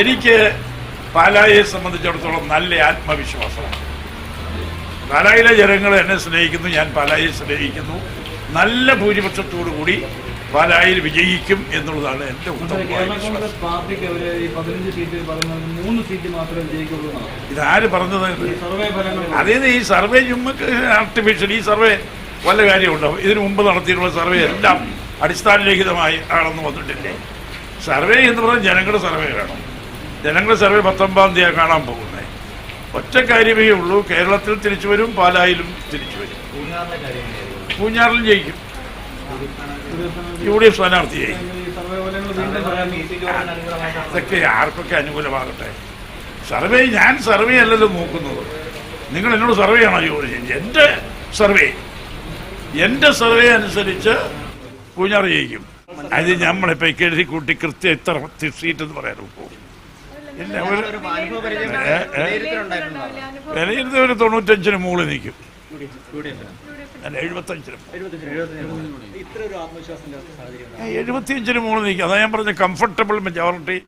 എനിക്ക് പാലായെ സംബന്ധിച്ചിടത്തോളം നല്ല ആത്മവിശ്വാസമാണ്. പാലായിലെ ജനങ്ങൾ എന്നെ സ്നേഹിക്കുന്നു, ഞാൻ പാലായെ സ്നേഹിക്കുന്നു. നല്ല ഭൂരിപക്ഷത്തോടു കൂടി പാലായിൽ വിജയിക്കും എന്നുള്ളതാണ് എൻ്റെ ഉത്തമമായ വിശ്വാസം. ഇതാര് പറഞ്ഞത്? അതേത് ഈ സർവേ ചുമ്മക്ക് ആർട്ടിഫിഷ്യൽ ഈ സർവേ വല്ല കാര്യമുണ്ടോ? ഇതിനു മുമ്പ് നടത്തിയിട്ടുള്ള സർവേ എല്ലാം അടിസ്ഥാനരഹിതമായി ആണെന്ന് വന്നിട്ടില്ലേ? സർവേ എന്ന് പറഞ്ഞാൽ ജനങ്ങളുടെ സർവേ വേണം. ജനങ്ങളുടെ സർവേ 19-ാം തീയതി കാണാൻ പോകുന്നത്. ഒറ്റ കാര്യമേ ഉള്ളൂ, കേരളത്തിൽ തിരിച്ചു വരും, പാലായിലും തിരിച്ചു വരും. പൂഞ്ഞാറിലും ജയിക്കും, UDF സ്ഥാനാർത്ഥിയായി. ഇതൊക്കെ ആർക്കൊക്കെ അനുകൂലമാകട്ടെ. സർവേ ഞാൻ സർവേ അല്ലല്ലോ നോക്കുന്നത്. നിങ്ങൾ എന്നോട് സർവേ ആണോ ചോദിച്ചത്? എൻ്റെ സർവേ അനുസരിച്ച് പൂഞ്ഞാറ് ജയിക്കും. അത് നമ്മളിപ്പോൾ എഴുതി കൂട്ടി കൃത്യം ഇത്ര സീറ്റ് എന്ന് പറയാൻ പോകും. വിലയിരുത്തവര് 95-ന് മുകളിൽ നിൽക്കും. 75-ന് മുകളിൽ നിൽക്കും. അതാ ഞാൻ പറഞ്ഞ കംഫർട്ടബിൾ മെജോറിറ്റി.